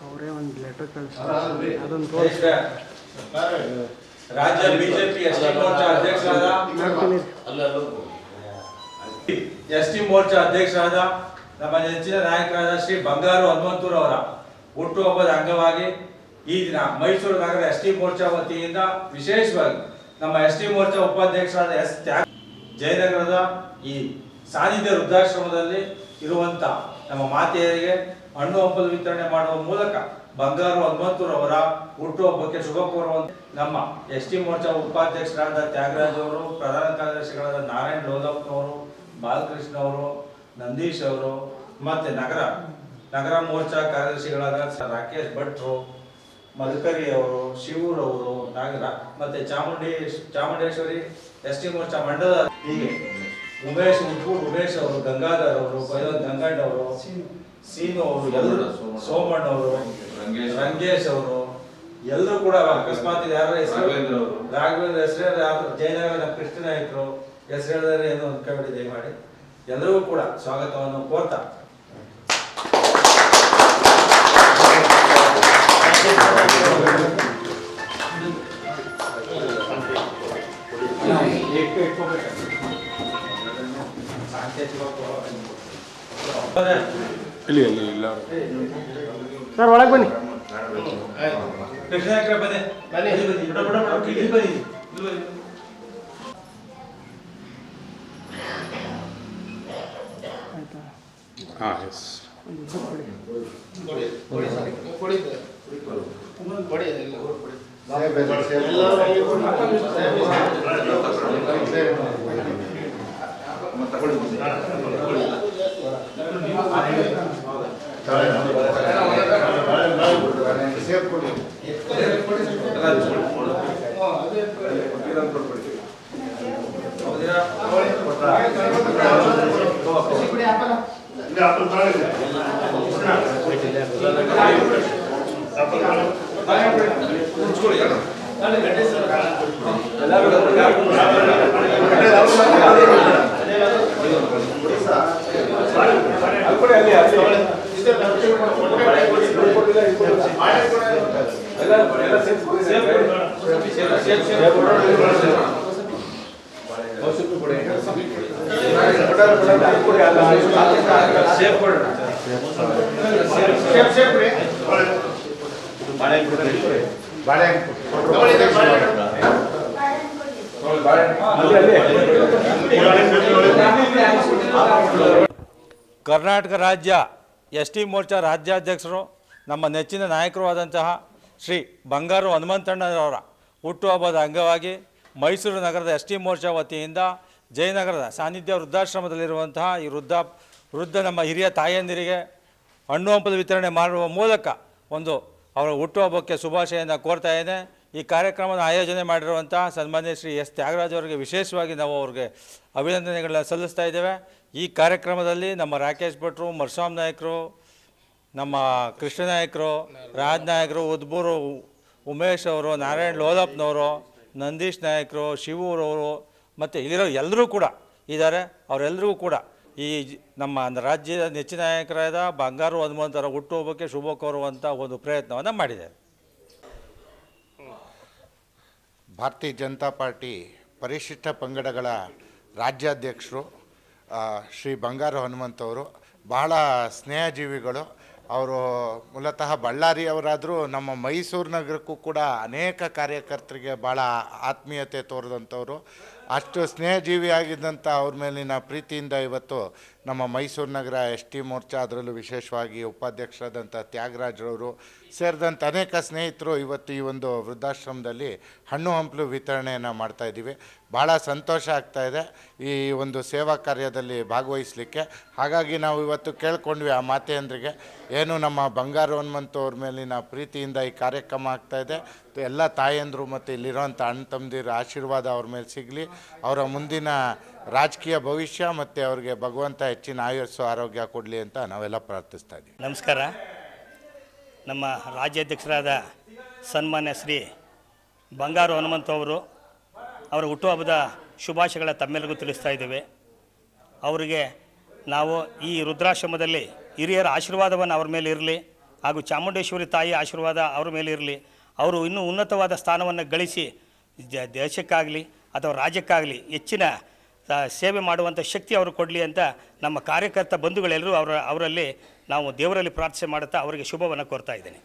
ಅವರೇ ಒಂದು ಲೆಟರ್ ಕಳಿಸ್ತಾರೆ ಅದನ್ನು ತೋರಿಸಿ. ರಾಜ್ಯ ಬಿಜೆಪಿ ಎಸ್ಟಿ ಮೋರ್ಚಾ ಅಧ್ಯಕ್ಷರಾದ ನಮ್ಮ ನೆಚ್ಚಿನ ನಾಯಕರಾದ ಶ್ರೀ ಬಂಗಾರು ಹನುಮಂತೂರವರ ಹುಟ್ಟುಹಬ್ಬದ ಅಂಗವಾಗಿ ಈ ದಿನ ಮೈಸೂರು ನಗರ ಎಸ್ಟಿ ಮೋರ್ಚಾ ವತಿಯಿಂದ ವಿಶೇಷವಾಗಿ ನಮ್ಮ ಎಸ್ಟಿ ಮೋರ್ಚಾ ಉಪಾಧ್ಯಕ್ಷರಾದ ಜಯನಗರದ ಈ ಸಾನ್ನಿಧ್ಯ ವೃದ್ಧಾಶ್ರಮದಲ್ಲಿ ಇರುವಂತ ನಮ್ಮ ಮಾತೆಯರಿಗೆ ಹಣ್ಣು ಹಂಪಲು ವಿತರಣೆ ಮಾಡುವ ಮೂಲಕ ಬಂಗಾರು ಹನುಮಂತೂರವರ ಹುಟ್ಟುಹಬ್ಬಕ್ಕೆ ಶುಭ ಕೋರುವಂತ ನಮ್ಮ ಎಸ್ಟಿ ಮೋರ್ಚಾ ಉಪಾಧ್ಯಕ್ಷರಾದ ತ್ಯಾಗರಾಜ್ ಅವರು, ಪ್ರಧಾನ ಕಾರ್ಯದರ್ಶಿಗಳಾದ ನಾರಾಯಣ್ ಲೋಲಪ್ಪನವರು, ಬಾಲಕೃಷ್ಣ ಅವರು, ನಂದೀಶ್ ಅವರು, ಮತ್ತೆ ನಗರ ಮೋರ್ಚಾ ಕಾರ್ಯದರ್ಶಿಗಳಾದ ರಾಕೇಶ್ ಭಟ್ರು, ಮಧುಕರಿ ಅವರು, ಶಿವೂರ್ ಅವರು, ಮತ್ತೆ ಚಾಮುಂಡೇಶ್ವರಿ ಎಸ್ಟಿ ಮೋರ್ಚಾ ಮಂಡಲ, ಹೀಗೆ ಉಮೇಶ್ ಅವರು, ಗಂಗಾಧರ್ ಅವರು, ಬೈಲನ್ ಗಂಗಣ್ಣ ಅವರು, ಸೀನು ಅವರು, ಎಲ್ಲರೂ ಸೋಮಣ್ಣ ಅವರು, ರಂಗೇಶ್ ಅವರು ಎಲ್ಲರೂ ಕೂಡ ಅಕಸ್ಮಾತ್ ಯಾರ ಹೆಸರು ರಾಘವೇಂದ್ರ ಹೆಸರು ಜಯನಗರ ಕೃಷ್ಣ ನಾಯಕರು ಹೆಸರು ಹೇಳಿದ್ರೆ ಏನು ಅಂದ್ಕೊಂಡ್ಬಿಡಿ ದಯಮಾಡಿ ಎಲ್ಲರಿಗೂ ಕೂಡ ಸ್ವಾಗತವನ್ನು ಕೋರ್ತಾ ಇಲ್ಲ ಸರ್ ಒಳಗೆ ಬನ್ನಿ. ಕೃಷ್ಣ ಬನ್ನಿ ಬನ್ನಿ ಕರ್ನಾಟಕ ರಾಜ್ಯ ಎಸ್ಟಿ ಮೋರ್ಚಾ ರಾಜ್ಯಾಧ್ಯಕ್ಷರು ನಮ್ಮ ನೆಚ್ಚಿನ ನಾಯಕರು ಆದಂತಹ ಶ್ರೀ ಬಂಗಾರು ಹನುಮಂತಣ್ಣನವರ ಹುಟ್ಟುಹಬ್ಬದ ಅಂಗವಾಗಿ ಮೈಸೂರು ನಗರದ ಎಸ್ಟಿ ಮೋರ್ಚಾ ವತಿಯಿಂದ ಜಯನಗರದ ಸಾನ್ನಿಧ್ಯ ವೃದ್ಧಾಶ್ರಮದಲ್ಲಿರುವಂತಹ ಈ ವೃದ್ಧ ನಮ್ಮ ಹಿರಿಯ ತಾಯಂದಿರಿಗೆ ಹಣ್ಣು ಹಂಪಲು ವಿತರಣೆ ಮಾಡುವ ಮೂಲಕ ಒಂದು ಅವರ ಹುಟ್ಟುಹಬ್ಬಕ್ಕೆ ಶುಭಾಶಯವನ್ನು ಕೋರ್ತಾ ಇದ್ದೇನೆ. ಈ ಕಾರ್ಯಕ್ರಮದ ಆಯೋಜನೆ ಮಾಡಿರುವಂಥ ಸನ್ಮಾನ್ಯ ಶ್ರೀ ತ್ಯಾಗರಾಜ್ ಅವರಿಗೆ ವಿಶೇಷವಾಗಿ ನಾವು ಅವ್ರಿಗೆ ಅಭಿನಂದನೆಗಳನ್ನ ಸಲ್ಲಿಸ್ತಾ ಇದ್ದೇವೆ. ಈ ಕಾರ್ಯಕ್ರಮದಲ್ಲಿ ನಮ್ಮ ರಾಕೇಶ್ ಭಟ್ರು, ಮರ್ಸ್ವಾಮ್ ನಾಯಕರು, ನಮ್ಮ ಕೃಷ್ಣ ನಾಯಕರು, ರಾಜ್ ನಾಯಕರು, ಉದ್ಬೂರು ಉಮೇಶ್ ಅವರು, ನಾರಾಯಣ್ ಲೋಲಪ್ಪನವರು, ನಂದೀಶ್ ನಾಯಕರು, ಶಿವೂರವರು ಮತ್ತು ಇಲ್ಲಿರೋ ಎಲ್ಲರೂ ಕೂಡ ಇದ್ದಾರೆ. ಅವರೆಲ್ಲರಿಗೂ ಕೂಡ ಈ ನಮ್ಮ ರಾಜ್ಯದ ನೆಚ್ಚಿನ ನಾಯಕರಾದ ಬಂಗಾರು ಹನುಮಂತರ ಹುಟ್ಟುಹಬ್ಬಕ್ಕೆ ಶುಭ ಕೋರುವಂಥ ಒಂದು ಪ್ರಯತ್ನವನ್ನು ಮಾಡಿದ್ದಾರೆ. ಭಾರತೀಯ ಜನತಾ ಪಾರ್ಟಿ ಪರಿಶಿಷ್ಟ ಪಂಗಡಗಳ ರಾಜ್ಯಾಧ್ಯಕ್ಷರು ಶ್ರೀ ಬಂಗಾರು ಹನುಮಂತವರು ಬಹಳ ಸ್ನೇಹಜೀವಿಗಳು. ಅವರು ಮೂಲತಃ ಬಳ್ಳಾರಿಯವರಾದರೂ ನಮ್ಮ ಮೈಸೂರು ನಗರಕ್ಕೂ ಕೂಡ ಅನೇಕ ಕಾರ್ಯಕರ್ತರಿಗೆ ಭಾಳ ಆತ್ಮೀಯತೆ ತೋರಿದಂಥವ್ರು. ಅಷ್ಟು ಸ್ನೇಹಜೀವಿಯಾಗಿದ್ದಂಥ ಅವ್ರ ಮೇಲಿನ ಪ್ರೀತಿಯಿಂದ ಇವತ್ತು ನಮ್ಮ ಮೈಸೂರು ನಗರ ಎಸ್ ಟಿ ಮೋರ್ಚಾ, ಅದರಲ್ಲೂ ವಿಶೇಷವಾಗಿ ಉಪಾಧ್ಯಕ್ಷರಾದಂಥ ತ್ಯಾಗರಾಜ್ರವರು ಸೇರಿದಂಥ ಅನೇಕ ಸ್ನೇಹಿತರು ಇವತ್ತು ಈ ಒಂದು ವೃದ್ಧಾಶ್ರಮದಲ್ಲಿ ಹಣ್ಣು ಹಂಪಲು ವಿತರಣೆಯನ್ನು ಮಾಡ್ತಾಯಿದ್ದೀವಿ. ಭಾಳ ಸಂತೋಷ ಆಗ್ತಾಯಿದೆ ಈ ಒಂದು ಸೇವಾ ಕಾರ್ಯದಲ್ಲಿ ಭಾಗವಹಿಸಲಿಕ್ಕೆ. ಹಾಗಾಗಿ ನಾವು ಇವತ್ತು ಕೇಳ್ಕೊಂಡ್ವಿ ಆ ಮಾತೆಯಂದ್ರಿಗೆ, ಏನು ನಮ್ಮ ಬಂಗಾರು ಹನುಮಂತು ಅವ್ರ ಮೇಲಿನ ಪ್ರೀತಿಯಿಂದ ಈ ಕಾರ್ಯಕ್ರಮ ಆಗ್ತಾಯಿದೆ, ಎಲ್ಲ ತಾಯಂದರು ಮತ್ತು ಇಲ್ಲಿರೋಂಥ ಅಣ್ಣ ತಮ್ಮದಿರ ಆಶೀರ್ವಾದ ಅವ್ರ ಮೇಲೆ ಸಿಗಲಿ, ಅವರ ಮುಂದಿನ ರಾಜಕೀಯ ಭವಿಷ್ಯ ಮತ್ತು ಅವ್ರಿಗೆ ಭಗವಂತ ಹೆಚ್ಚಿನ ಆಯುಸ್ಸು ಆರೋಗ್ಯ ಕೊಡಲಿ ಅಂತ ನಾವೆಲ್ಲ ಪ್ರಾರ್ಥಿಸ್ತಾ ಇದ್ದೀವಿ. ನಮಸ್ಕಾರ. ನಮ್ಮ ರಾಜ್ಯಾಧ್ಯಕ್ಷರಾದ ಸನ್ಮಾನ್ಯ ಶ್ರೀ ಬಂಗಾರು ಹನುಮಂತು ಅವರು ಅವರ ಹುಟ್ಟುಹಬ್ಬದ ಶುಭಾಶಯಗಳ ತಮ್ಮೆಲ್ಲರಿಗೂ ತಿಳಿಸ್ತಾ ಇದ್ದೇವೆ. ಅವರಿಗೆ ನಾವು ಈ ವೃದ್ಧಾಶ್ರಮದಲ್ಲಿ ಹಿರಿಯರ ಆಶೀರ್ವಾದವನ್ನು ಅವ್ರ ಮೇಲೆ ಇರಲಿ, ಹಾಗೂ ಚಾಮುಂಡೇಶ್ವರಿ ತಾಯಿ ಆಶೀರ್ವಾದ ಅವ್ರ ಮೇಲೆ ಇರಲಿ. ಅವರು ಇನ್ನೂ ಉನ್ನತವಾದ ಸ್ಥಾನವನ್ನು ಗಳಿಸಿ ದೇಶಕ್ಕಾಗಲಿ ಅಥವಾ ರಾಜ್ಯಕ್ಕಾಗಲಿ ಹೆಚ್ಚಿನ ಸೇವೆ ಮಾಡುವಂಥ ಶಕ್ತಿ ಅವರು ಕೊಡಲಿ ಅಂತ ನಮ್ಮ ಕಾರ್ಯಕರ್ತ ಬಂಧುಗಳೆಲ್ಲರೂ ಅವರಲ್ಲಿ ನಾವು ದೇವರಲ್ಲಿ ಪ್ರಾರ್ಥನೆ ಮಾಡುತ್ತಾ ಅವರಿಗೆ ಶುಭವನ್ನು ಕೋರ್ತಾ ಇದ್ದೇನೆ.